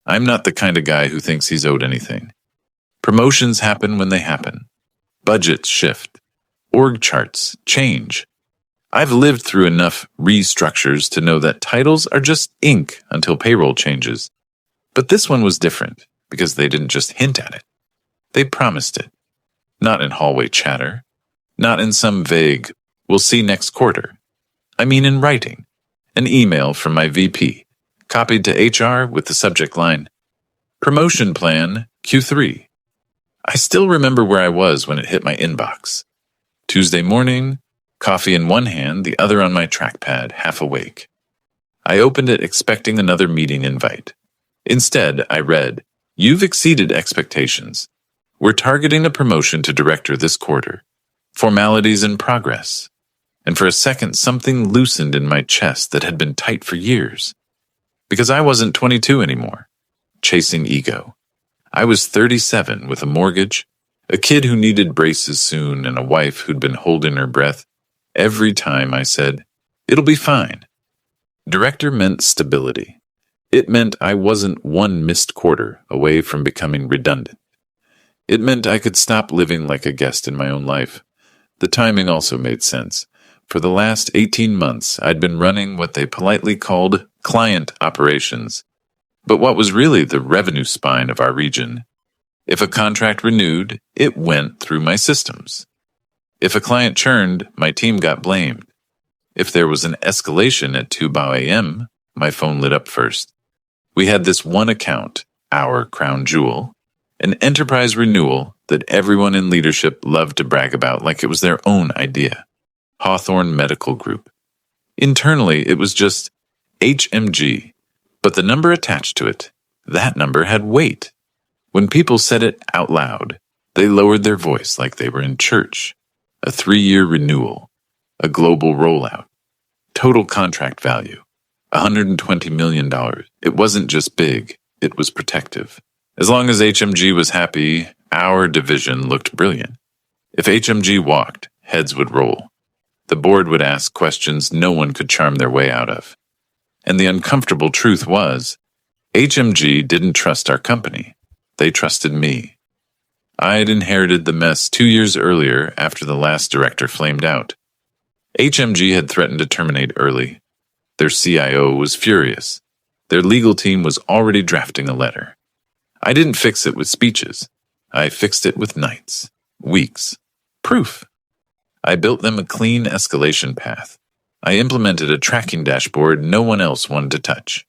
I'm not the kind of guy who thinks he's owed anything. Promotions happen when they happen. Budgets shift. Org charts change. I've lived through enough restructures to know that titles are just ink until payroll changes. But this one was different because they didn't just hint at it. They promised it. Not in hallway chatter. Not in some vague, "we'll see next quarter." I mean in writing. An email from my VP, copied to HR with the subject line, "Promotion plan Q3." I still remember where I was when it hit my inbox. Tuesday morning, coffee in one hand, the other on my trackpad, half awake. I opened it expecting another meeting invite. Instead, I read, "You've exceeded expectations. We're targeting a promotion to director this quarter. Formalities in progress." And for a second, something loosened in my chest that had been tight for years. Because I wasn't 22 anymore, chasing ego. I was 37 with a mortgage, a kid who needed braces soon, and a wife who'd been holding her breath every time I said, "It'll be fine." Director meant stability. It meant I wasn't one missed quarter away from becoming redundant. It meant I could stop living like a guest in my own life. The timing also made sense. For the last 18 months, I'd been running what they politely called client operations, but what was really the revenue spine of our region. If a contract renewed, it went through my systems. If a client churned, my team got blamed. If there was an escalation at 2 a.m., my phone lit up first. We had this one account, our crown jewel, an enterprise renewal that everyone in leadership loved to brag about like it was their own idea. Hawthorne Medical Group. Internally, it was just HMG, but the number attached to it, that number had weight. When people said it out loud, they lowered their voice like they were in church. A 3-year renewal, a global rollout, total contract value, $120 million. It wasn't just big, it was protective. As long as HMG was happy, our division looked brilliant. If HMG walked, heads would roll. The board would ask questions no one could charm their way out of. And the uncomfortable truth was, HMG didn't trust our company. They trusted me. I had inherited the mess 2 years earlier after the last director flamed out. HMG had threatened to terminate early. Their CIO was furious. Their legal team was already drafting a letter. I didn't fix it with speeches. I fixed it with nights, weeks, proof. I built them a clean escalation path. I implemented a tracking dashboard no one else wanted to touch.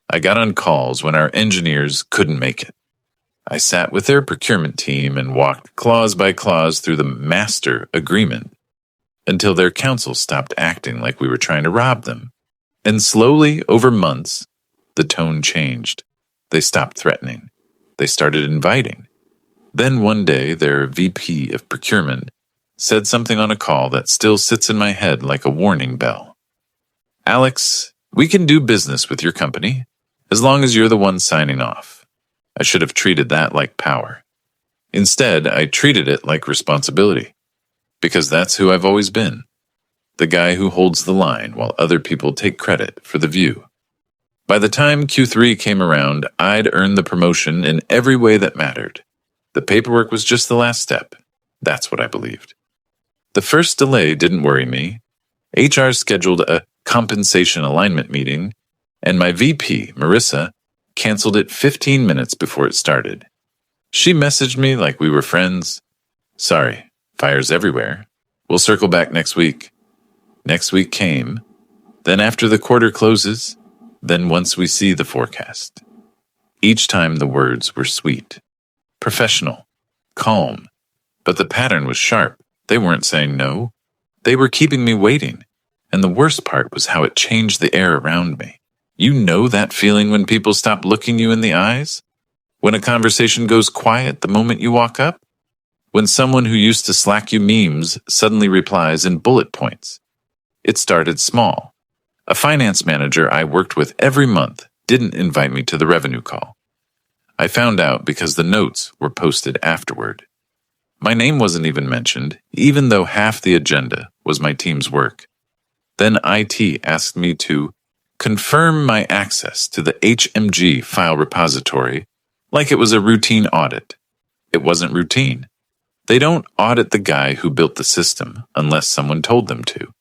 I got on calls when our engineers couldn't make it. I sat with their procurement team and walked clause by clause through the master agreement until their counsel stopped acting like we were trying to rob them. And slowly, over months, the tone changed. They stopped threatening. They started inviting. Then one day, their VP of procurement said something on a call that still sits in my head like a warning bell. "Alex, we can do business with your company as long as you're the one signing off." I should have treated that like power. Instead, I treated it like responsibility, because that's who I've always been. The guy who holds the line while other people take credit for the view. By the time Q3 came around, I'd earned the promotion in every way that mattered. The paperwork was just the last step. That's what I believed. The first delay didn't worry me. HR scheduled a compensation alignment meeting, and my VP, Marissa, canceled it 15 minutes before it started. She messaged me like we were friends. "Sorry, fire's everywhere. We'll circle back next week." Next week came, then after the quarter closes, then once we see the forecast. Each time the words were sweet, professional, calm, but the pattern was sharp. They weren't saying no. They were keeping me waiting, and the worst part was how it changed the air around me. You know that feeling when people stop looking you in the eyes? When a conversation goes quiet the moment you walk up? When someone who used to slack you memes suddenly replies in bullet points? It started small. A finance manager I worked with every month didn't invite me to the revenue call. I found out because the notes were posted afterward. My name wasn't even mentioned, even though half the agenda was my team's work. Then IT asked me to confirm my access to the HMG file repository like it was a routine audit. It wasn't routine. They don't audit the guy who built the system unless someone told them to.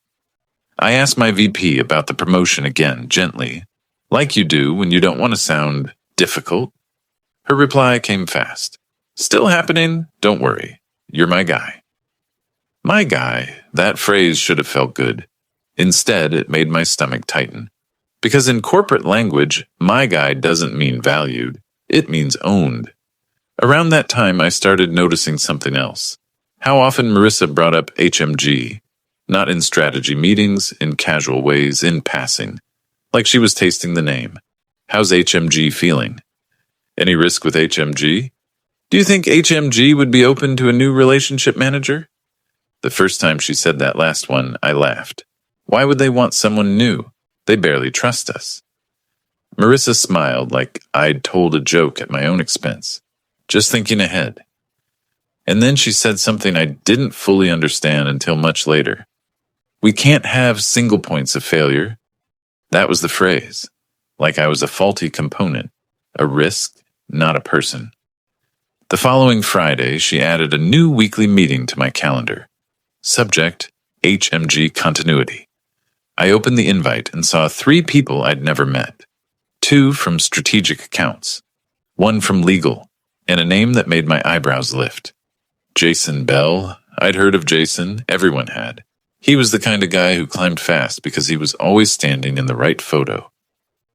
I asked my VP about the promotion again, gently, like you do when you don't want to sound difficult. Her reply came fast. Still happening? Don't worry. You're my guy. My guy, that phrase should have felt good. Instead, it made my stomach tighten. Because in corporate language, my guy doesn't mean valued. It means owned. Around that time, I started noticing something else. How often Marissa brought up HMG, not in strategy meetings, in casual ways, in passing, like she was tasting the name. How's HMG feeling? Any risk with HMG? Do you think HMG would be open to a new relationship manager? The first time she said that last one, I laughed. Why would they want someone new? They barely trust us. Marissa smiled like I'd told a joke at my own expense, just thinking ahead. And then she said something I didn't fully understand until much later. We can't have single points of failure. That was the phrase, like I was a faulty component, a risk, not a person. The following Friday, she added a new weekly meeting to my calendar. Subject, HMG continuity. I opened the invite and saw 3 people I'd never met. 2 from strategic accounts, 1 from legal, and a name that made my eyebrows lift. Jason Bell. I'd heard of Jason, everyone had. He was the kind of guy who climbed fast because he was always standing in the right photo.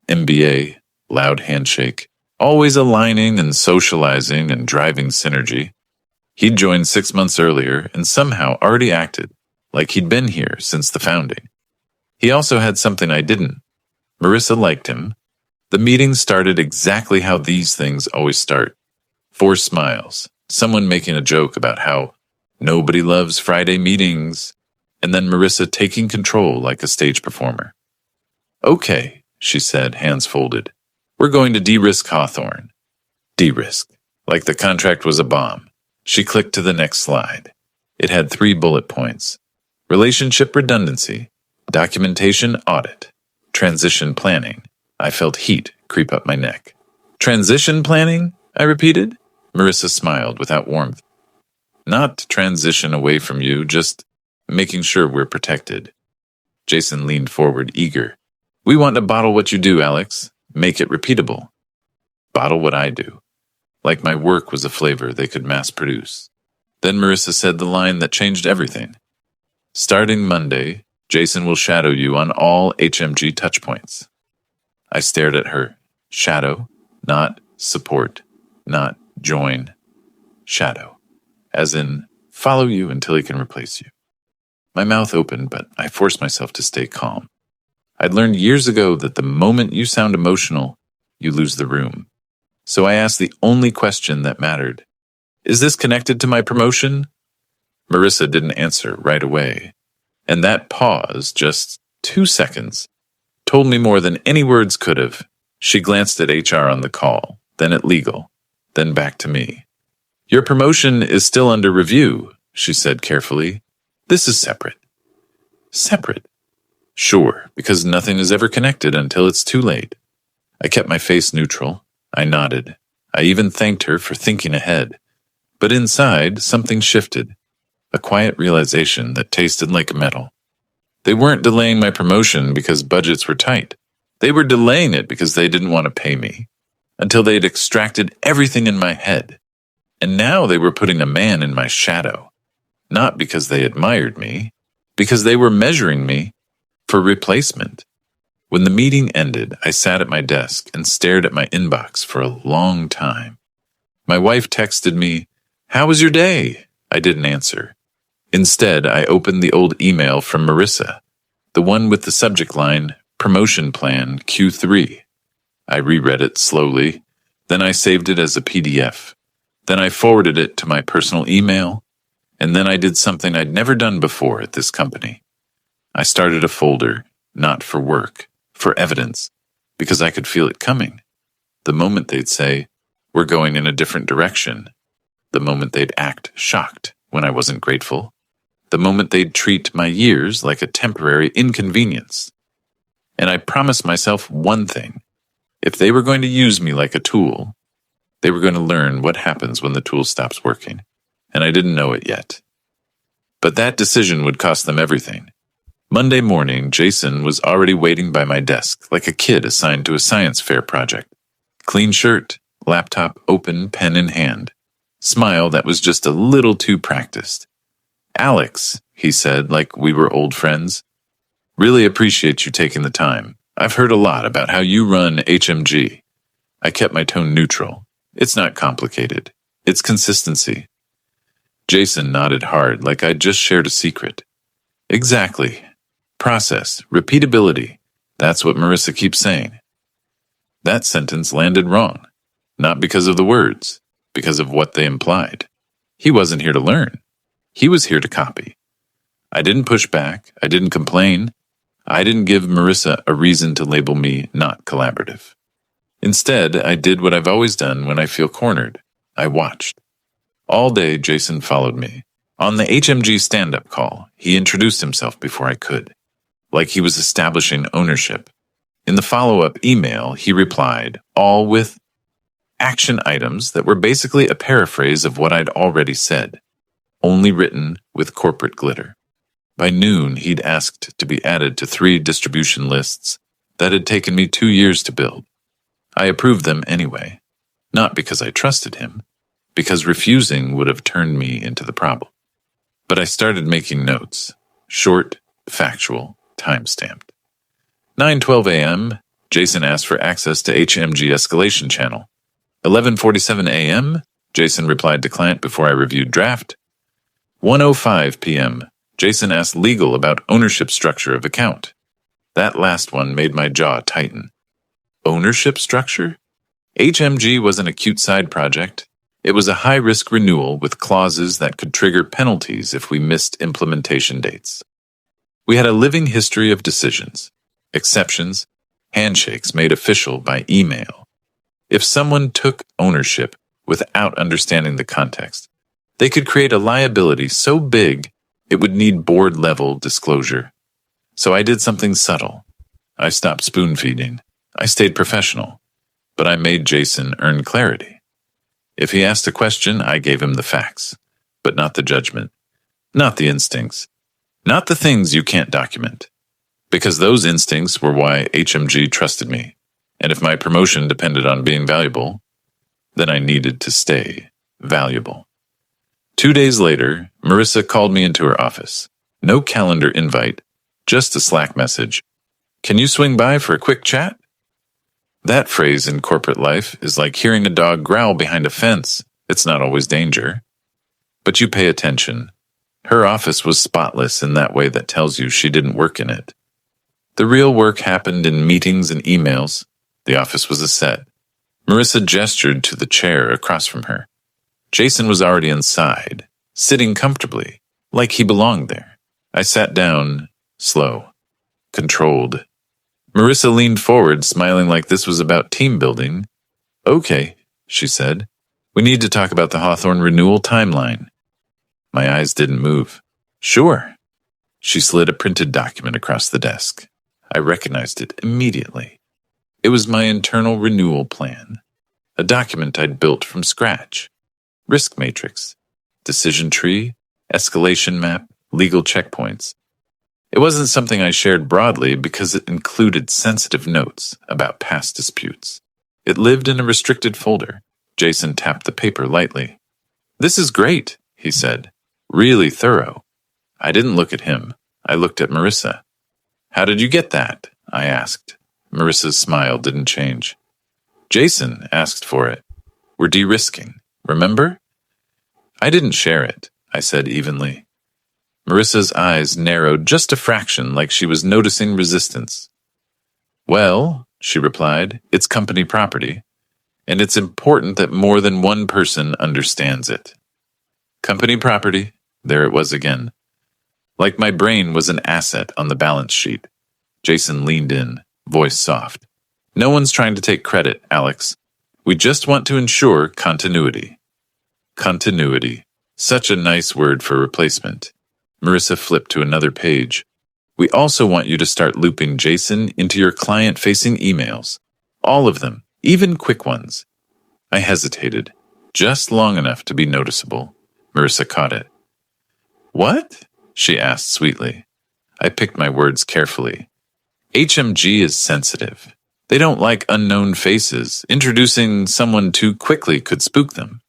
MBA, loud handshake, always aligning and socializing and driving synergy. He'd joined 6 months earlier and somehow already acted like he'd been here since the founding. He also had something I didn't. Marissa liked him. The meeting started exactly how these things always start. 4 smiles, someone making a joke about how nobody loves Friday meetings, and then Marissa taking control like a stage performer. Okay, she said, hands folded. We're going to de-risk Hawthorne. De-risk, like the contract was a bomb. She clicked to the next slide. It had 3 bullet points. Relationship redundancy, documentation audit, transition planning. I felt heat creep up my neck. Transition planning? I repeated. Marissa smiled without warmth. Not to transition away from you, just making sure we're protected. Jason leaned forward, eager. We want to bottle what you do, Alex. Make it repeatable. Bottle what I do. Like my work was a flavor they could mass produce. Then Marissa said the line that changed everything. Starting Monday, Jason will shadow you on all HMG touchpoints. I stared at her. Shadow, not support, not join. Shadow, as in follow you until he can replace you. My mouth opened, but I forced myself to stay calm. I'd learned years ago that the moment you sound emotional, you lose the room. So I asked the only question that mattered. Is this connected to my promotion? Marissa didn't answer right away. And that pause, just 2 seconds, told me more than any words could have. She glanced at HR on the call, then at legal, then back to me. Your promotion is still under review, she said carefully. This is separate. Separate? Sure, because nothing is ever connected until it's too late. I kept my face neutral. I nodded. I even thanked her for thinking ahead. But inside, something shifted. A quiet realization that tasted like metal. They weren't delaying my promotion because budgets were tight. They were delaying it because they didn't want to pay me, until they'd extracted everything in my head. And now they were putting a man in my shadow. Not because they admired me, because they were measuring me for replacement. When the meeting ended, I sat at my desk and stared at my inbox for a long time. My wife texted me, "How was your day?" I didn't answer. Instead, I opened the old email from Marissa, the one with the subject line, Promotion Plan Q3. I reread it slowly, then I saved it as a PDF. Then I forwarded it to my personal email, and then I did something I'd never done before at this company. I started a folder, not for work, for evidence, because I could feel it coming. The moment they'd say, "We're going in a different direction." The moment they'd act shocked when I wasn't grateful. The moment they'd treat my years like a temporary inconvenience. And I promised myself one thing. If they were going to use me like a tool, they were going to learn what happens when the tool stops working. And I didn't know it yet. But that decision would cost them everything. Monday morning, Jason was already waiting by my desk like a kid assigned to a science fair project. Clean shirt, laptop open, pen in hand. Smile that was just a little too practiced. "Alex," he said like we were old friends. "Really appreciate you taking the time. I've heard a lot about how you run HMG." I kept my tone neutral. It's not complicated. It's consistency. Jason nodded hard like I'd just shared a secret. "Exactly. Process, repeatability. That's what Marissa keeps saying." That sentence landed wrong. Not because of the words, because of what they implied. He wasn't here to learn. He was here to copy. I didn't push back. I didn't complain. I didn't give Marissa a reason to label me not collaborative. Instead, I did what I've always done when I feel cornered. I watched. All day, Jason followed me. On the HMG stand-up call, he introduced himself before I could, like he was establishing ownership. In the follow-up email, he replied, all with action items that were basically a paraphrase of what I'd already said, only written with corporate glitter. By noon, he'd asked to be added to 3 distribution lists that had taken me 2 years to build. I approved them anyway, not because I trusted him, because refusing would have turned me into the problem. But I started making notes, short, factual, time-stamped. 9:12 a.m., Jason asked for access to HMG escalation channel. 11:47 a.m., Jason replied to client before I reviewed draft. 1:05 p.m., Jason asked legal about ownership structure of account. That last one made my jaw tighten. Ownership structure? HMG wasn't a cute side project. It was a high-risk renewal with clauses that could trigger penalties if we missed implementation dates. We had a living history of decisions, exceptions, handshakes made official by email. If someone took ownership without understanding the context, they could create a liability so big it would need board-level disclosure. So I did something subtle. I stopped spoon-feeding. I stayed professional. But I made Jason earn clarity. If he asked a question, I gave him the facts, but not the judgment, not the instincts, not the things you can't document. Because those instincts were why HMG trusted me, and if my promotion depended on being valuable, then I needed to stay valuable. 2 days later, Marissa called me into her office. No calendar invite, just a Slack message. "Can you swing by for a quick chat?" That phrase in corporate life is like hearing a dog growl behind a fence. It's not always danger. But you pay attention. Her office was spotless in that way that tells you she didn't work in it. The real work happened in meetings and emails. The office was a set. Marissa gestured to the chair across from her. Jason was already inside, sitting comfortably, like he belonged there. I sat down, slow, controlled. Marissa leaned forward, smiling like this was about team building. "Okay," she said. "We need to talk about the Hawthorne renewal timeline." My eyes didn't move. "Sure." She slid a printed document across the desk. I recognized it immediately. It was my internal renewal plan, a document I'd built from scratch. Risk matrix, decision tree, escalation map, legal checkpoints. It wasn't something I shared broadly because it included sensitive notes about past disputes. It lived in a restricted folder. Jason tapped the paper lightly. "This is great," he said. "Really thorough." I didn't look at him. I looked at Marissa. "How did you get that?" I asked. Marissa's smile didn't change. "Jason asked for it. We're de-risking, remember?" I didn't share it, I said evenly. Marissa's eyes narrowed just a fraction, like she was noticing resistance. "Well," she replied, "it's company property, and it's important that more than one person understands it." Company property, there it was again. Like my brain was an asset on the balance sheet. Jason leaned in, voice soft. "No one's trying to take credit, Alex. We just want to ensure continuity." Continuity. Such a nice word for replacement. Marissa flipped to another page. We also want you to start looping Jason into your client-facing emails. All of them, even quick ones. I hesitated, just long enough to be noticeable. Marissa caught it. What? She asked sweetly. I picked my words carefully. HMG is sensitive. They don't like unknown faces. Introducing someone too quickly could spook them.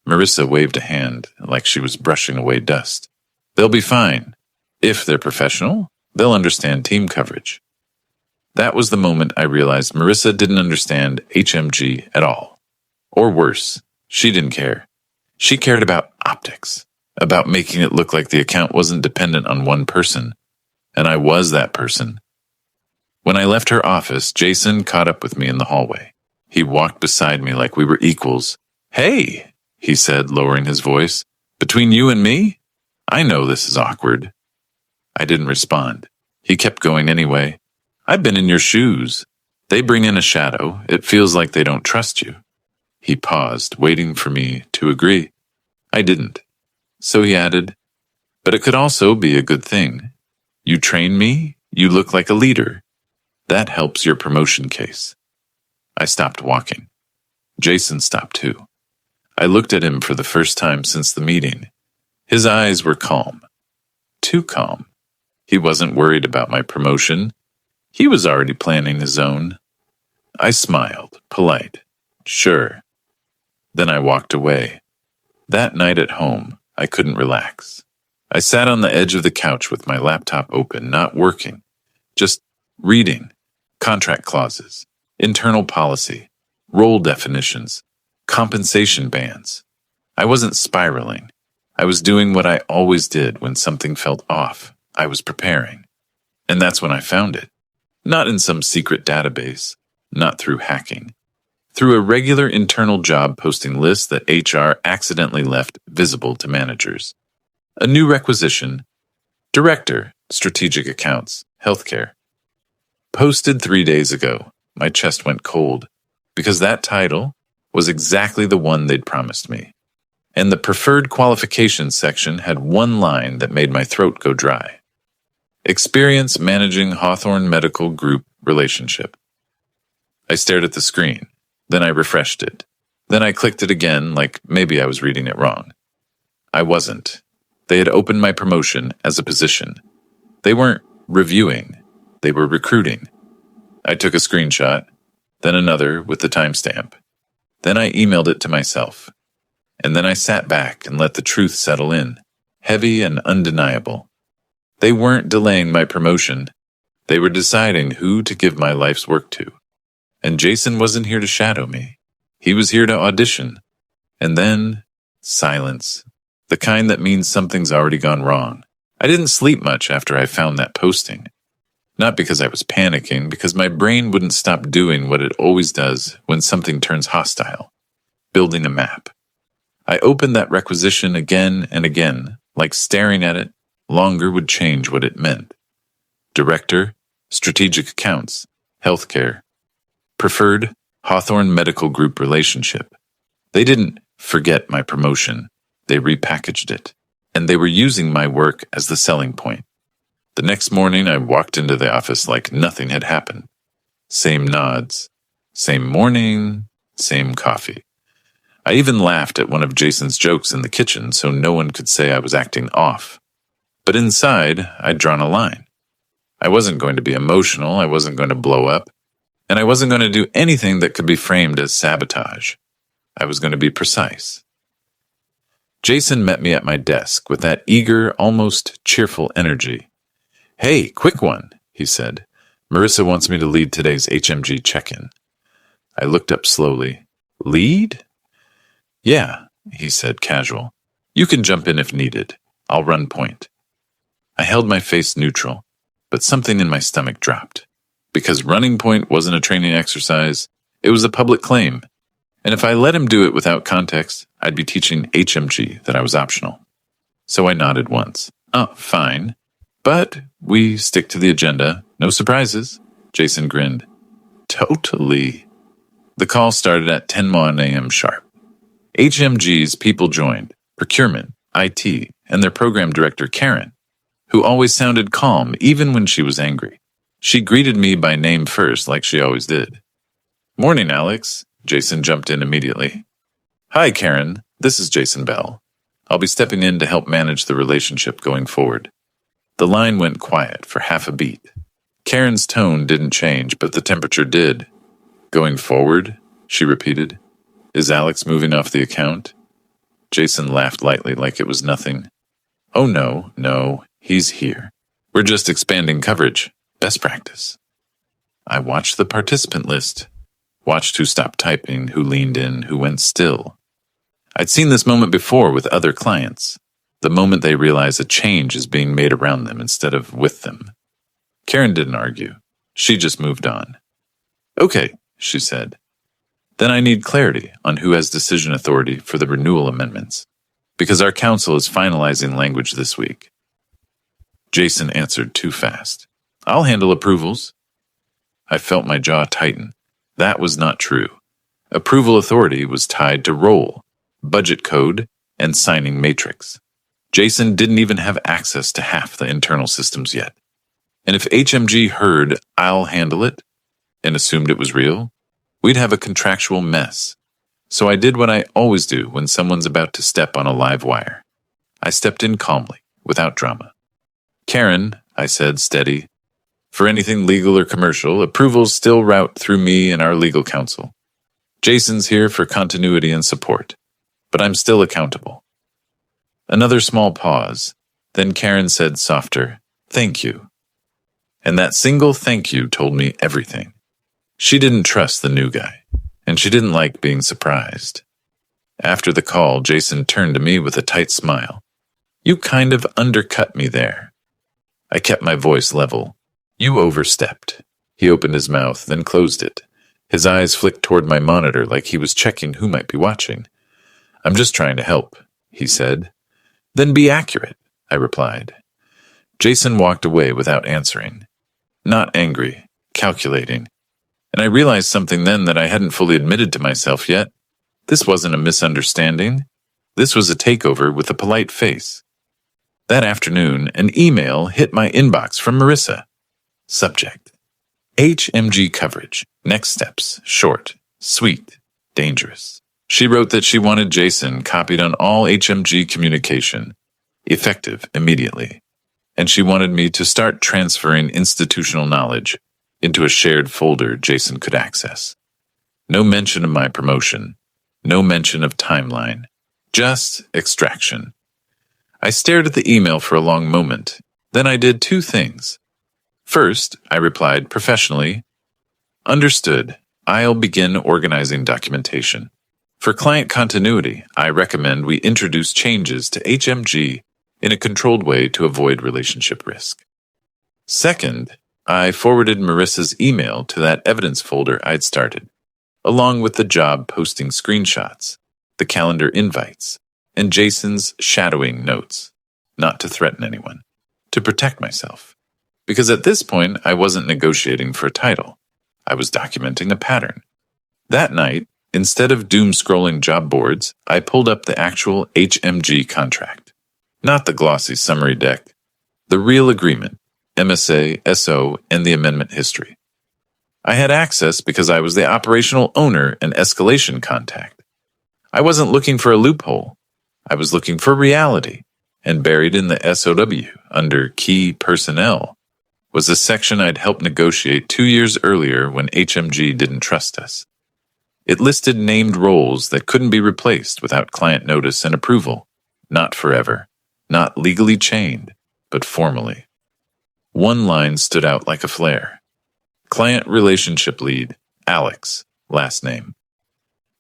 Marissa waved a hand like she was brushing away dust. They'll be fine. If they're professional, they'll understand team coverage. That was the moment I realized Marissa didn't understand HMG at all. Or worse, she didn't care. She cared about optics, about making it look like the account wasn't dependent on one person. And I was that person. When I left her office, Jason caught up with me in the hallway. He walked beside me like we were equals. Hey, he said, lowering his voice. Between you and me? I know this is awkward. I didn't respond. He kept going anyway. I've been in your shoes. They bring in a shadow. It feels like they don't trust you. He paused, waiting for me to agree. I didn't. So he added, but it could also be a good thing. You train me, you look like a leader. That helps your promotion case. I stopped walking. Jason stopped too. I looked at him for the first time since the meeting. His eyes were calm. Too calm. He wasn't worried about my promotion. He was already planning his own. I smiled, polite. Sure. Then I walked away. That night at home, I couldn't relax. I sat on the edge of the couch with my laptop open, not working, just reading. Contract clauses, internal policy, role definitions, compensation bands. I wasn't spiraling. I was doing what I always did when something felt off. I was preparing. And that's when I found it. Not in some secret database, not through hacking. Through a regular internal job posting list that HR accidentally left visible to managers. A new requisition, Director, Strategic Accounts, Healthcare. Posted 3 days ago. My chest went cold, because that title was exactly the one they'd promised me. And the preferred qualifications section had one line that made my throat go dry. Experience managing Hawthorne Medical Group relationship. I stared at the screen. Then I refreshed it. Then I clicked it again, like maybe I was reading it wrong. I wasn't. They had opened my promotion as a position. They weren't reviewing. They were recruiting. I took a screenshot, then another with the timestamp. Then I emailed it to myself. And then I sat back and let the truth settle in, heavy and undeniable. They weren't delaying my promotion. They were deciding who to give my life's work to. And Jason wasn't here to shadow me. He was here to audition. And then, silence. The kind that means something's already gone wrong. I didn't sleep much after I found that posting. Not because I was panicking, because my brain wouldn't stop doing what it always does when something turns hostile. Building a map. I opened that requisition again and again, like staring at it longer would change what it meant. Director, Strategic Accounts, Healthcare. Preferred, Hawthorne Medical Group relationship. They didn't forget my promotion. They repackaged it. And they were using my work as the selling point. The next morning, I walked into the office like nothing had happened. Same nods, same morning, same coffee. I even laughed at one of Jason's jokes in the kitchen so no one could say I was acting off. But inside, I'd drawn a line. I wasn't going to be emotional, I wasn't going to blow up, and I wasn't going to do anything that could be framed as sabotage. I was going to be precise. Jason met me at my desk with that eager, almost cheerful energy. Hey, quick one, he said. Marissa wants me to lead today's HMG check-in. I looked up slowly. Lead? Yeah, he said, casual. You can jump in if needed. I'll run point. I held my face neutral, but something in my stomach dropped. Because running point wasn't a training exercise, it was a public claim. And if I let him do it without context, I'd be teaching HMG that I was optional. So I nodded once. Oh, fine. But we stick to the agenda. No surprises. Jason grinned. Totally. The call started at 10:01 a.m. sharp. HMG's people joined, procurement, IT, and their program director, Karen, who always sounded calm even when she was angry. She greeted me by name first, like she always did. "Morning, Alex." Jason jumped in immediately. "Hi, Karen. This is Jason Bell. I'll be stepping in to help manage the relationship going forward." The line went quiet for half a beat. Karen's tone didn't change, but the temperature did. "Going forward?" she repeated. "Is Alex moving off the account?" Jason laughed lightly like it was nothing. "Oh no, he's here. We're just expanding coverage. Best practice." I watched the participant list. Watched who stopped typing, who leaned in, who went still. I'd seen this moment before with other clients. The moment they realize a change is being made around them instead of with them. Karen didn't argue. She just moved on. "Okay," she said. "Then I need clarity on who has decision authority for the renewal amendments, because our council is finalizing language this week." Jason answered too fast. "I'll handle approvals." I felt my jaw tighten. That was not true. Approval authority was tied to role, budget code, and signing matrix. Jason didn't even have access to half the internal systems yet. And if HMG heard "I'll handle it" and assumed it was real, we'd have a contractual mess. So I did what I always do when someone's about to step on a live wire. I stepped in calmly, without drama. "Karen," I said, steady, "for anything legal or commercial, approvals still route through me and our legal counsel. Jason's here for continuity and support, but I'm still accountable." Another small pause. Then Karen said softer, "Thank you." And that single thank you told me everything. She didn't trust the new guy, and she didn't like being surprised. After the call, Jason turned to me with a tight smile. "You kind of undercut me there." I kept my voice level. "You overstepped." He opened his mouth, then closed it. His eyes flicked toward my monitor like he was checking who might be watching. "I'm just trying to help," he said. "Then be accurate," I replied. Jason walked away without answering. Not angry, calculating. And I realized something then that I hadn't fully admitted to myself yet. This wasn't a misunderstanding. This was a takeover with a polite face. That afternoon, an email hit my inbox from Marissa. Subject: HMG coverage. Next steps. Short, sweet, dangerous. She wrote that she wanted Jason copied on all HMG communication, effective immediately. And she wanted me to start transferring institutional knowledge into a shared folder Jason could access. No mention of my promotion. No mention of timeline. Just extraction. I stared at the email for a long moment. Then I did two things. First, I replied professionally, "Understood. I'll begin organizing documentation. For client continuity, I recommend we introduce changes to HMG in a controlled way to avoid relationship risk." Second, I forwarded Marissa's email to that evidence folder I'd started, along with the job posting screenshots, the calendar invites, and Jason's shadowing notes, not to threaten anyone, to protect myself. Because at this point, I wasn't negotiating for a title. I was documenting a pattern. That night, instead of doom-scrolling job boards, I pulled up the actual HMG contract. Not the glossy summary deck. The real agreement, MSA, SO, and the amendment history. I had access because I was the operational owner and escalation contact. I wasn't looking for a loophole. I was looking for reality, and buried in the SOW, under Key Personnel, was a section I'd helped negotiate 2 years earlier when HMG didn't trust us. It listed named roles that couldn't be replaced without client notice and approval, not forever, not legally chained, but formally. One line stood out like a flare. Client Relationship Lead, Alex, last name.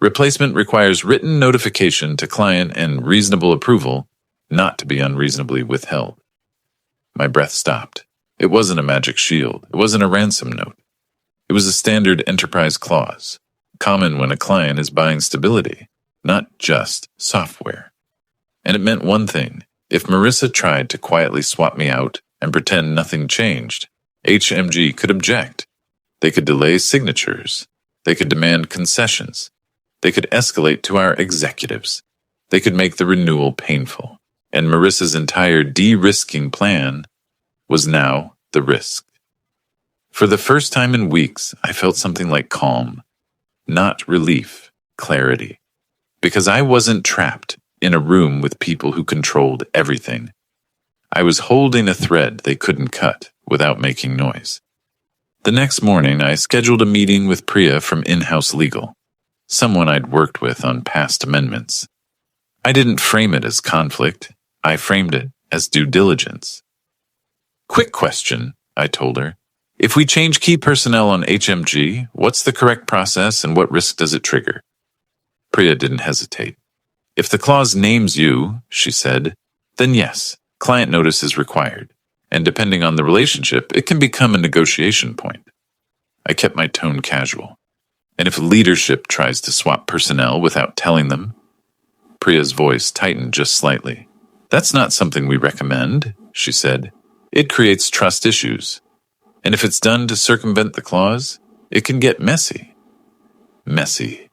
Replacement requires written notification to client and reasonable approval, not to be unreasonably withheld. My breath stopped. It wasn't a magic shield. It wasn't a ransom note. It was a standard enterprise clause, common when a client is buying stability, not just software. And it meant one thing. If Marissa tried to quietly swap me out and pretend nothing changed, HMG could object. They could delay signatures. They could demand concessions. They could escalate to our executives. They could make the renewal painful. And Marissa's entire de-risking plan was now the risk. For the first time in weeks, I felt something like calm, not relief, clarity. Because I wasn't trapped in a room with people who controlled everything. I was holding a thread they couldn't cut without making noise. The next morning, I scheduled a meeting with Priya from in-house legal, someone I'd worked with on past amendments. I didn't frame it as conflict. I framed it as due diligence. Quick question, I told her. If we change key personnel on HMG, what's the correct process and what risk does it trigger? Priya didn't hesitate. If the clause names you, she said, then yes, client notice is required, and depending on the relationship, it can become a negotiation point. I kept my tone casual. And if leadership tries to swap personnel without telling them? Priya's voice tightened just slightly. That's not something we recommend, she said. It creates trust issues. And if it's done to circumvent the clause, it can get messy. Messy.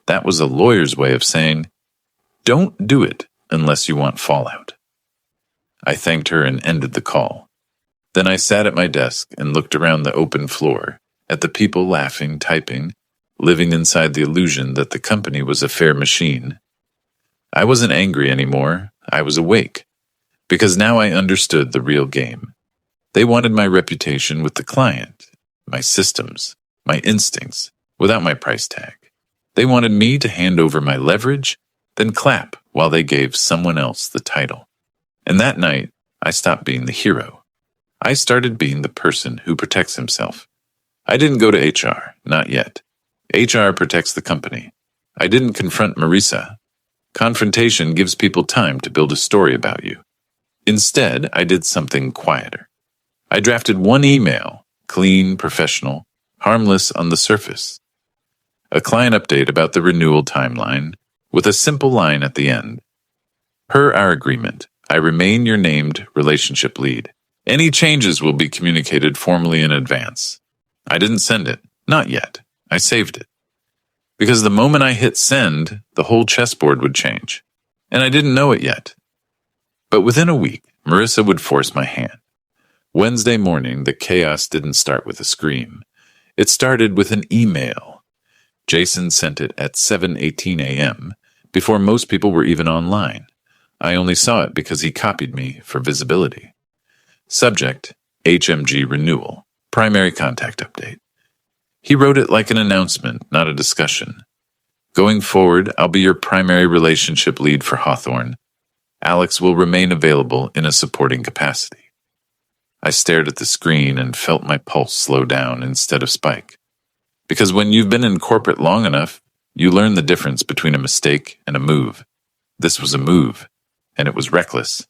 That was a lawyer's way of saying, don't do it unless you want fallout. I thanked her and ended the call. Then I sat at my desk and looked around the open floor, at the people laughing, typing, living inside the illusion that the company was a fair machine. I wasn't angry anymore. I was awake, because now I understood the real game. They wanted my reputation with the client, my systems, my instincts, without my price tag. They wanted me to hand over my leverage, then clap while they gave someone else the title. And that night, I stopped being the hero. I started being the person who protects himself. I didn't go to HR, not yet. HR protects the company. I didn't confront Marisa. Confrontation gives people time to build a story about you. Instead, I did something quieter. I drafted one email, clean, professional, harmless on the surface. A client update about the renewal timeline, with a simple line at the end. Per our agreement, I remain your named relationship lead. Any changes will be communicated formally in advance. I didn't send it, not yet. I saved it. Because the moment I hit send, the whole chessboard would change. And I didn't know it yet. But within a week, Marisa would force my hand. Wednesday morning, the chaos didn't start with a scream. It started with an email. Jason sent it at 7:18 a.m., before most people were even online. I only saw it because he copied me for visibility. Subject, HMG renewal, primary contact update. He wrote it like an announcement, not a discussion. Going forward, I'll be your primary relationship lead for Hawthorne. Alex will remain available in a supporting capacity. I stared at the screen and felt my pulse slow down instead of spike. Because when you've been in corporate long enough, you learn the difference between a mistake and a move. This was a move, and it was reckless.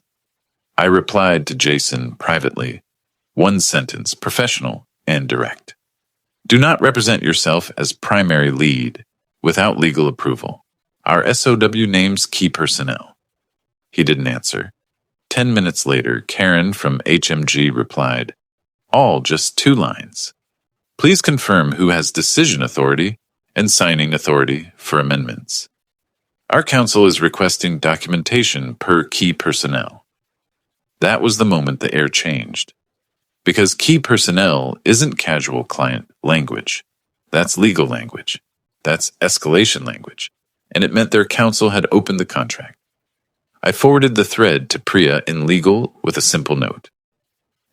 I replied to Jason privately. One sentence, professional and direct. Do not represent yourself as primary lead without legal approval. Our SOW names key personnel. He didn't answer. 10 minutes later, Karen from HMG replied, all just 2 lines. Please confirm who has decision authority and signing authority for amendments. Our counsel is requesting documentation per key personnel. That was the moment the air changed. Because key personnel isn't casual client language. That's legal language. That's escalation language. And it meant their counsel had opened the contract. I forwarded the thread to Priya in legal with a simple note.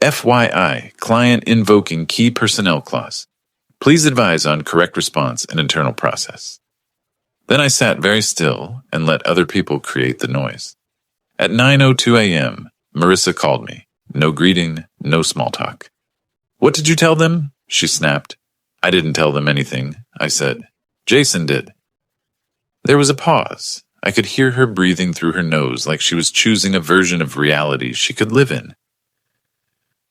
FYI, client invoking key personnel clause. Please advise on correct response and internal process. Then I sat very still and let other people create the noise. At 9:02 a.m., Marisa called me. No greeting, no small talk. What did you tell them? She snapped. I didn't tell them anything, I said. Jason did. There was a pause. I could hear her breathing through her nose like she was choosing a version of reality she could live in.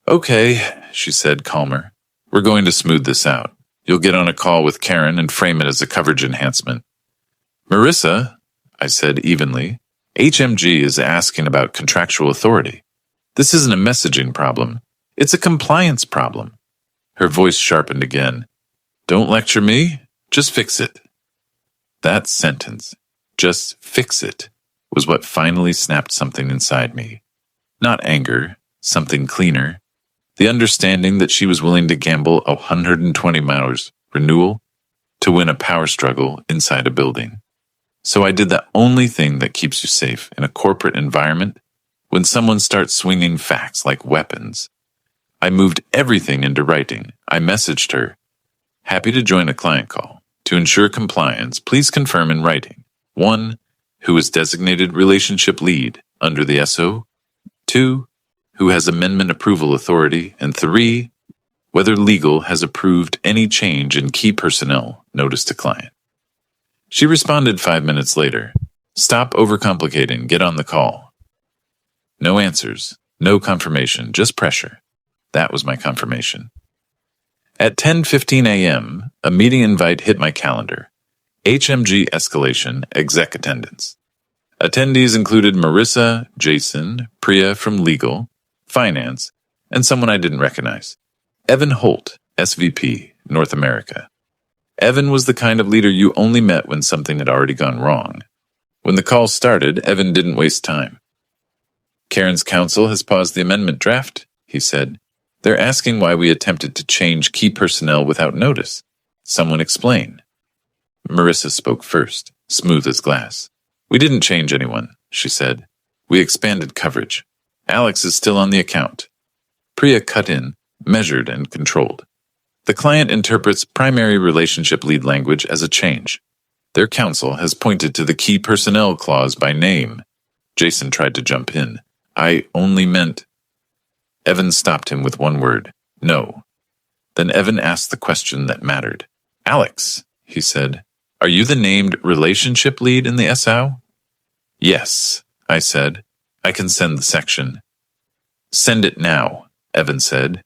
Okay, she said, calmer. We're going to smooth this out. You'll get on a call with Karen and frame it as a coverage enhancement. Marisa, I said evenly, HMG is asking about contractual authority. This isn't a messaging problem. It's a compliance problem. Her voice sharpened again. Don't lecture me, just fix it. That sentence, just fix it, was what finally snapped something inside me. Not anger, something cleaner, The understanding that she was willing to gamble 120 miles renewal to win a power struggle inside a building. So I did the only thing that keeps you safe in a corporate environment when someone starts swinging facts like weapons. I moved everything into writing. I messaged her, happy to join a client call. To ensure compliance, please confirm in writing. 1. Who is designated relationship lead under the SO. 2. Who has amendment approval authority. And 3. Whether legal has approved any change in key personnel notice to client. She responded 5 minutes later. Stop overcomplicating, get on the call. No answers, no confirmation, just pressure. That was my confirmation. At 10:15 a.m., a meeting invite hit my calendar. HMG escalation, exec attendance. Attendees included Marissa, Jason, Priya from legal, finance, and someone I didn't recognize. Evan Holt, SVP, North America. Evan was the kind of leader you only met when something had already gone wrong. When the call started, Evan didn't waste time. Karen's counsel has paused the amendment draft, he said. They're asking why we attempted to change key personnel without notice. Someone explain. Marissa spoke first, smooth as glass. We didn't change anyone, she said. We expanded coverage. Alex is still on the account. Priya cut in, measured and controlled. The client interprets primary relationship lead language as a change. Their counsel has pointed to the key personnel clause by name. Jason tried to jump in. I only meant... Evan stopped him with one word. No. Then Evan asked the question that mattered. Alex, he said, are you the named relationship lead in the SO? Yes, I said. I can send the section. Send it now, Evan said.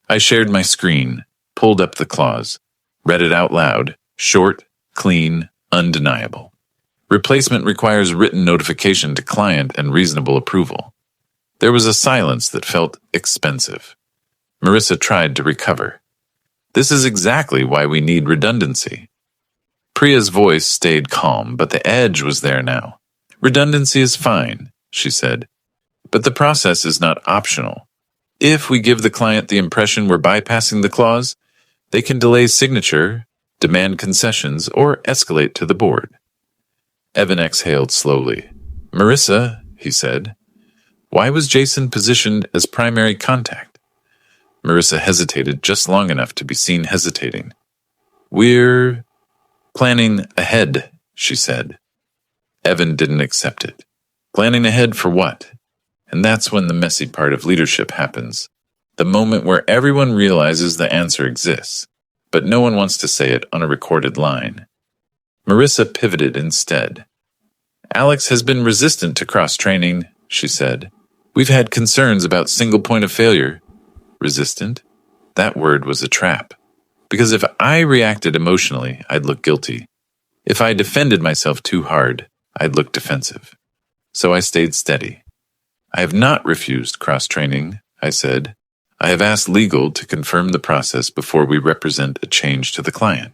I shared my screen, pulled up the clause, read it out loud, short, clean, undeniable. Replacement requires written notification to client and reasonable approval. There was a silence that felt expensive. Marissa tried to recover. This is exactly why we need redundancy. Priya's voice stayed calm, but the edge was there now. Redundancy is fine, she said, but the process is not optional. If we give the client the impression we're bypassing the clause, they can delay signature, demand concessions, or escalate to the board. Evan exhaled slowly. Marissa, he said, why was Jason positioned as primary contact? Marissa hesitated just long enough to be seen hesitating. We're planning ahead, she said. Evan didn't accept it. Planning ahead for what? And that's when the messy part of leadership happens. The moment where everyone realizes the answer exists, but no one wants to say it on a recorded line. Marissa pivoted instead. Alex has been resistant to cross-training, she said. We've had concerns about single point of failure. Resistant? That word was a trap. Because if I reacted emotionally, I'd look guilty. If I defended myself too hard, I'd look defensive. So I stayed steady. I have not refused cross-training, I said. I have asked legal to confirm the process before we represent a change to the client.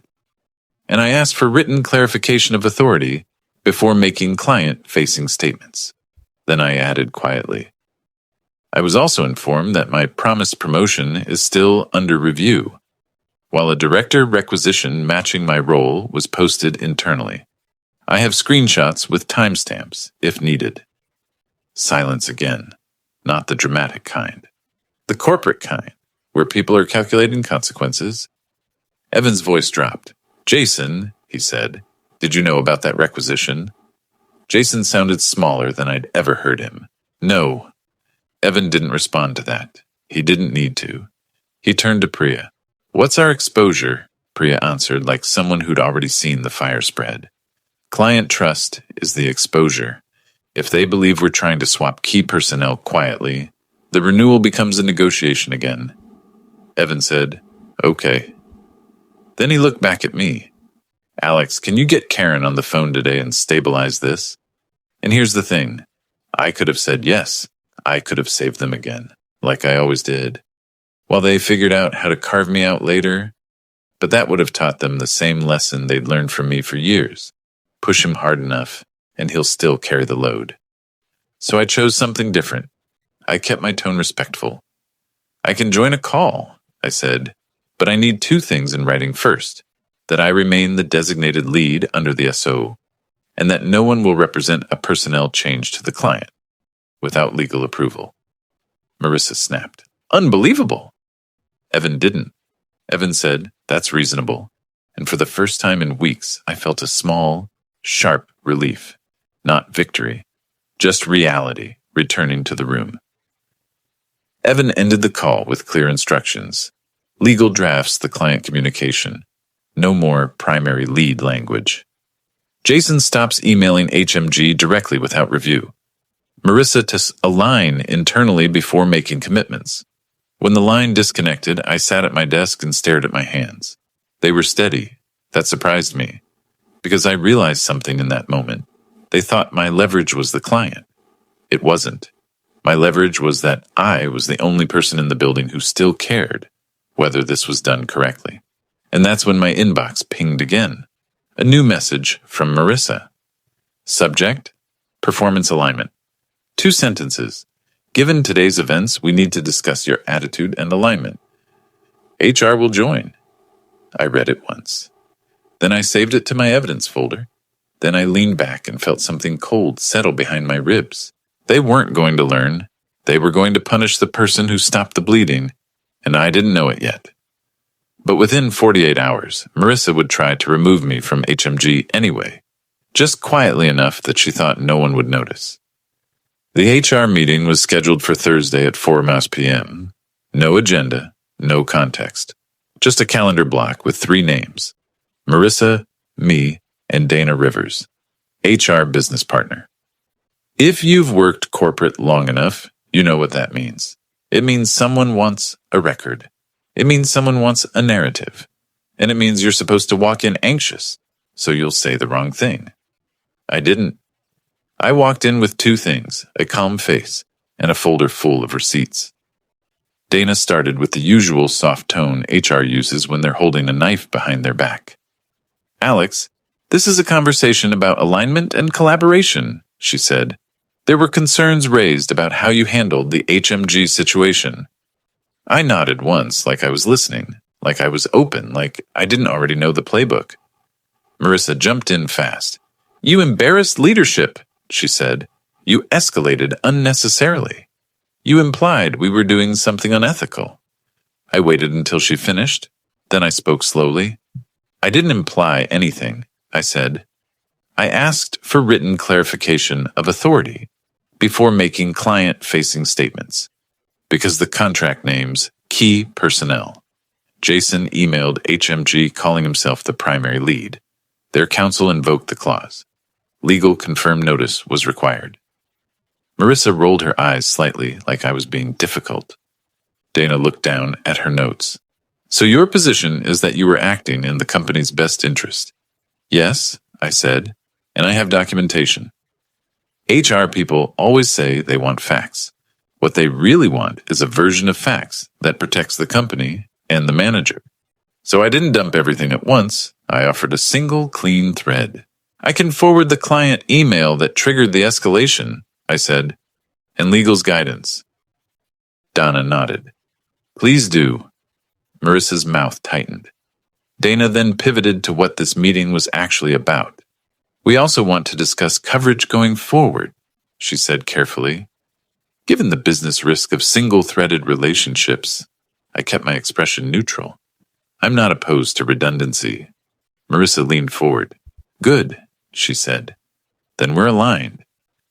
And I asked for written clarification of authority before making client-facing statements. Then I added quietly. I was also informed that my promised promotion is still under review, while a director requisition matching my role was posted internally. I have screenshots with timestamps, if needed. Silence again, not the dramatic kind. The corporate kind, where people are calculating consequences. Evan's voice dropped. Jason, he said, did you know about that requisition? Jason sounded smaller than I'd ever heard him. No. Evan didn't respond to that. He didn't need to. He turned to Priya. What's our exposure? Priya answered like someone who'd already seen the fire spread. Client trust is the exposure. If they believe we're trying to swap key personnel quietly, the renewal becomes a negotiation again. Evan said, okay. Then he looked back at me. Alex, can you get Karen on the phone today and stabilize this? And here's the thing. I could have said yes. I could have saved them again, like I always did, while they figured out how to carve me out later. But that would have taught them the same lesson they'd learned from me for years. Push him hard enough, and he'll still carry the load. So I chose something different. I kept my tone respectful. I can join a call, I said, but I need two things in writing first: that I remain the designated lead under the SO, and that no one will represent a personnel change to the client without legal approval. Marissa snapped. Unbelievable! Evan didn't. Evan said, that's reasonable. And for the first time in weeks, I felt a small, sharp relief. Not victory, just reality returning to the room. Evan ended the call with clear instructions. Legal drafts the client communication. No more primary lead language. Jason stops emailing HMG directly without review. Marissa to align internally before making commitments. When the line disconnected, I sat at my desk and stared at my hands. They were steady. That surprised me, because I realized something in that moment. They thought my leverage was the client. It wasn't. My leverage was that I was the only person in the building who still cared whether this was done correctly. And that's when my inbox pinged again. A new message from Marissa. Subject: performance alignment. 2 sentences. Given today's events, we need to discuss your attitude and alignment. HR will join. I read it once. Then I saved it to my evidence folder. Then I leaned back and felt something cold settle behind my ribs. They weren't going to learn. They were going to punish the person who stopped the bleeding, and I didn't know it yet. But within 48 hours, Marissa would try to remove me from HMG anyway, just quietly enough that she thought no one would notice. The HR meeting was scheduled for Thursday at 4 p.m. No agenda, no context. Just a calendar block with 3 names: Marissa, me, and Dana Rivers, HR business partner. If you've worked corporate long enough, you know what that means. It means someone wants a record. It means someone wants a narrative. And it means you're supposed to walk in anxious, so you'll say the wrong thing. I didn't. I walked in with 2 things: a calm face and a folder full of receipts. Dana started with the usual soft tone HR uses when they're holding a knife behind their back. Alex, this is a conversation about alignment and collaboration, she said. There were concerns raised about how you handled the HMG situation. I nodded once, like I was listening, like I was open, like I didn't already know the playbook. Marissa jumped in fast. You embarrassed leadership, she said. You escalated unnecessarily. You implied we were doing something unethical. I waited until she finished. Then I spoke slowly. I didn't imply anything, I said. I asked for written clarification of authority before making client-facing statements, because the contract names key personnel. Jason emailed HMG calling himself the primary lead. Their counsel invoked the clause. Legal confirmed notice was required. Marissa rolled her eyes slightly, like I was being difficult. Dana looked down at her notes. So your position is that you were acting in the company's best interest? Yes, I said, and I have documentation. HR people always say they want facts. What they really want is a version of facts that protects the company and the manager. So I didn't dump everything at once. I offered a single clean thread. I can forward the client email that triggered the escalation, I said, and legal's guidance. Donna nodded. Please do. Marissa's mouth tightened. Dana then pivoted to what this meeting was actually about. We also want to discuss coverage going forward, she said carefully. Given the business risk of single-threaded relationships, I kept my expression neutral. I'm not opposed to redundancy. Marissa leaned forward. Good, she said. Then we're aligned.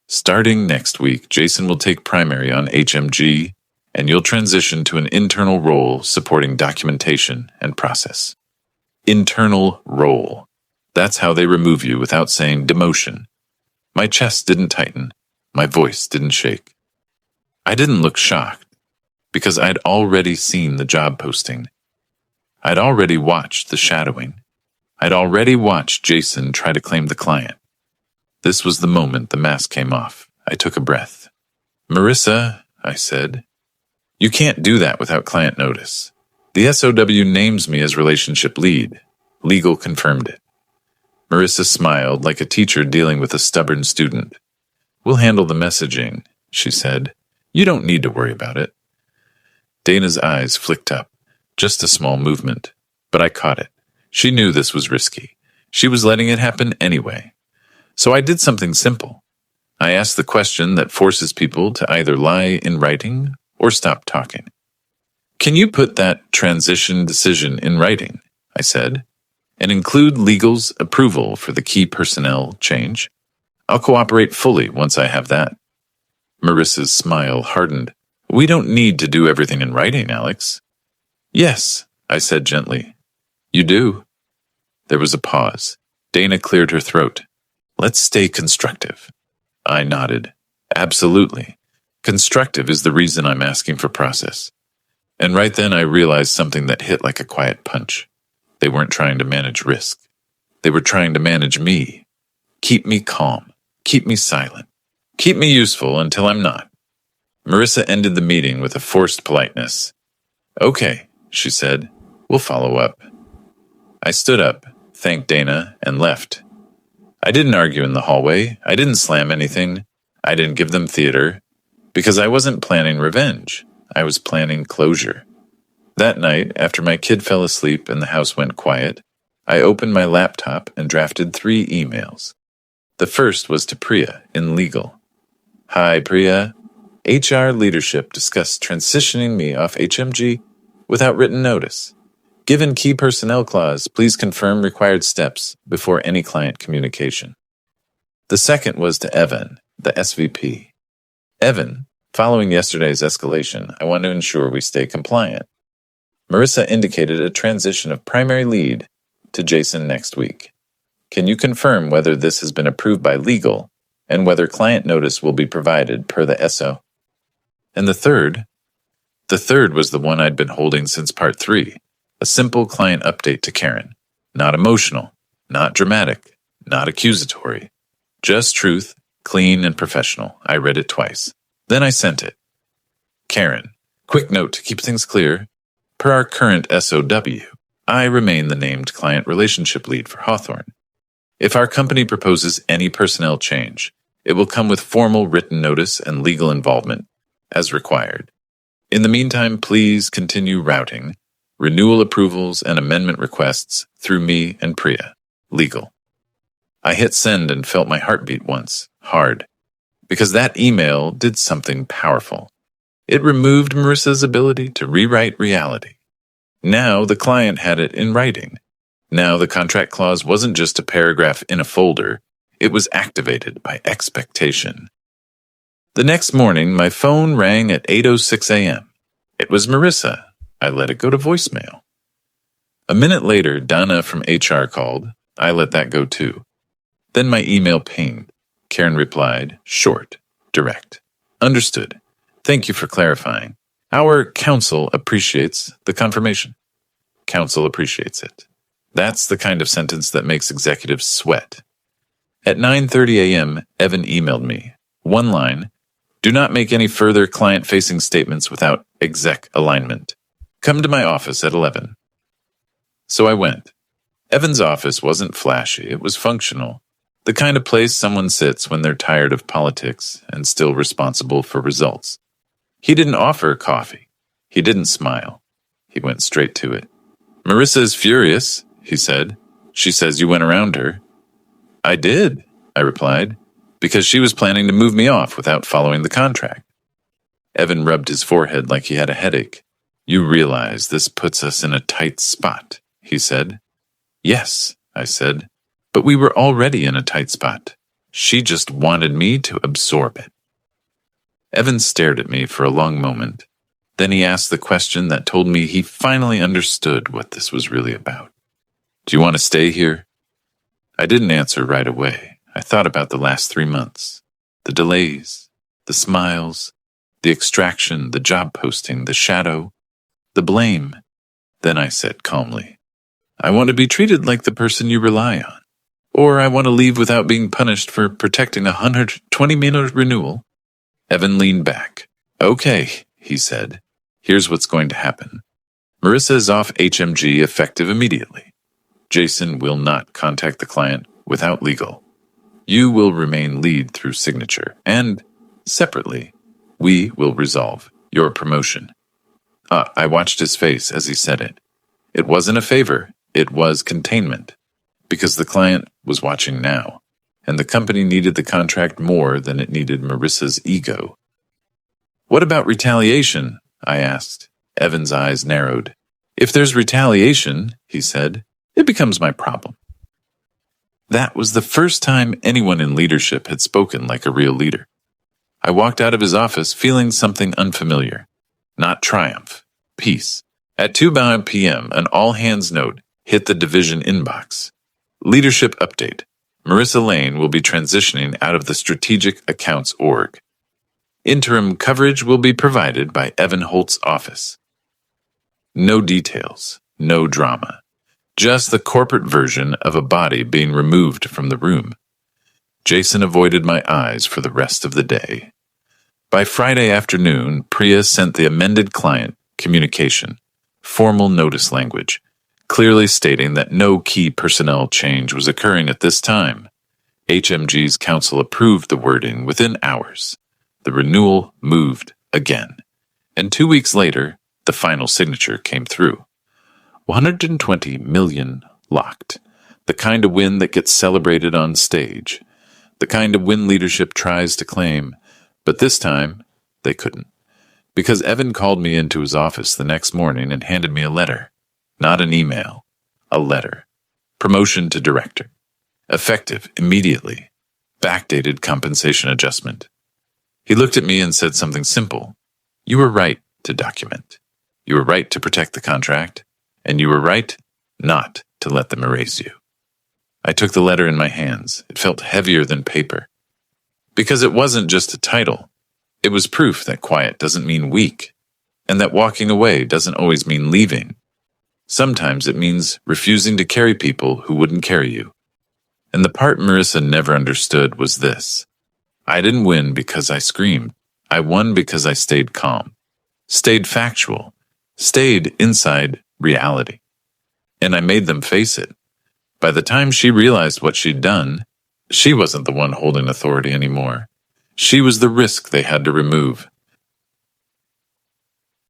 Starting next week, Jason will take primary on HMG, and you'll transition to an internal role supporting documentation and process. Internal role. That's how they remove you without saying demotion. My chest didn't tighten. My voice didn't shake. I didn't look shocked, because I'd already seen the job posting. I'd already watched the shadowing. I'd already watched Jason try to claim the client. This was the moment the mask came off. I took a breath. Marissa, I said, you can't do that without client notice. The SOW names me as relationship lead. Legal confirmed it. Marissa smiled like a teacher dealing with a stubborn student. We'll handle the messaging, she said. You don't need to worry about it. Dana's eyes flicked up. Just a small movement, but I caught it. She knew this was risky. She was letting it happen anyway. So I did something simple. I asked the question that forces people to either lie in writing or stop talking. Can you put that transition decision in writing? I said, and include legal's approval for the key personnel change. I'll cooperate fully once I have that. Marissa's smile hardened. We don't need to do everything in writing, Alex. Yes, I said gently. You do. There was a pause. Dana cleared her throat. Let's stay constructive. I nodded. Absolutely. Constructive is the reason I'm asking for process. And right then I realized something that hit like a quiet punch. They weren't trying to manage risk. They were trying to manage me. Keep me calm. Keep me silent. Keep me useful until I'm not. Marissa ended the meeting with a forced politeness. Okay, she said. We'll follow up. I stood up, thanked Dana, and left. I didn't argue in the hallway. I didn't slam anything. I didn't give them theater. Because I wasn't planning revenge. I was planning closure. That night, after my kid fell asleep and the house went quiet, I opened my laptop and drafted 3 emails. The first was to Priya in legal. Hi, Priya. HR leadership discussed transitioning me off HMG without written notice. Given key personnel clause, please confirm required steps before any client communication. The second was to Evan, the SVP. Evan, following yesterday's escalation, I want to ensure we stay compliant. Marissa indicated a transition of primary lead to Jason next week. Can you confirm whether this has been approved by legal and whether client notice will be provided per the SO? And the third was the one I'd been holding since part 3, a simple client update to Karen. Not emotional, not dramatic, not accusatory. Just truth, clean and professional. I read it twice. Then I sent it. Karen, quick note to keep things clear. Per our current SOW, I remain the named client relationship lead for Hawthorne. If our company proposes any personnel change, it will come with formal written notice and legal involvement, as required. In the meantime, please continue routing renewal approvals and amendment requests through me and Priya, legal. I hit send and felt my heartbeat once, hard, because that email did something powerful. It removed Marissa's ability to rewrite reality. Now the client had it in writing. Now the contract clause wasn't just a paragraph in a folder. It was activated by expectation. The next morning, my phone rang at 8:06 a.m. It was Marissa. I let it go to voicemail. A minute later, Donna from HR called. I let that go too. Then my email pinged. Karen replied, short, direct. Understood. Thank you for clarifying. Our counsel appreciates the confirmation. Counsel appreciates it. That's the kind of sentence that makes executives sweat. At 9:30 a.m., Evan emailed me. One line, do not make any further client-facing statements without exec alignment. Come to my office at 11. So I went. Evan's office wasn't flashy, it was functional. The kind of place someone sits when they're tired of politics and still responsible for results. He didn't offer coffee. He didn't smile. He went straight to it. Marissa is furious, he said. She says you went around her. I did, I replied, because she was planning to move me off without following the contract. Evan rubbed his forehead like he had a headache. You realize this puts us in a tight spot, he said. Yes, I said, but we were already in a tight spot. She just wanted me to absorb it. Evan stared at me for a long moment. Then he asked the question that told me he finally understood what this was really about. Do you want to stay here? I didn't answer right away. I thought about the last 3 months. The delays, the smiles, the extraction, the job posting, the shadow, the blame. Then I said calmly, I want to be treated like the person you rely on. Or I want to leave without being punished for protecting a $120 renewal. Evan leaned back. Okay, he said. Here's what's going to happen. Marissa is off HMG effective immediately. Jason will not contact the client without legal. You will remain lead through signature, and, separately, we will resolve your promotion. I watched his face as he said it. It wasn't a favor, it was containment. Because the client was watching now, and the company needed the contract more than it needed Marissa's ego. What about retaliation? I asked. Evan's eyes narrowed. If there's retaliation, he said, it becomes my problem. That was the first time anyone in leadership had spoken like a real leader. I walked out of his office feeling something unfamiliar. Not triumph, peace. At 2 p.m., an all-hands note hit the division inbox. Leadership update. Marissa Lane will be transitioning out of the Strategic Accounts org. Interim coverage will be provided by Evan Holt's office. No details, no drama. Just the corporate version of a body being removed from the room. Jason avoided my eyes for the rest of the day. By Friday afternoon, Priya sent the amended client communication, formal notice language, clearly stating that no key personnel change was occurring at this time. HMG's council approved the wording within hours. The renewal moved again. And 2 weeks later, the final signature came through. 120 million locked. The kind of win that gets celebrated on stage. The kind of win leadership tries to claim. But this time, they couldn't. Because Evan called me into his office the next morning and handed me a letter. Not an email. A letter. Promotion to director. Effective immediately. Backdated compensation adjustment. He looked at me and said something simple. You were right to document. You were right to protect the contract. And you were right not to let them erase you. I took the letter in my hands. It felt heavier than paper. Because it wasn't just a title. It was proof that quiet doesn't mean weak, and that walking away doesn't always mean leaving. Sometimes it means refusing to carry people who wouldn't carry you. And the part Marissa never understood was this. I didn't win because I screamed. I won because I stayed calm. Stayed factual. Stayed inside reality. And I made them face it. By the time she realized what she'd done, she wasn't the one holding authority anymore. She was the risk they had to remove.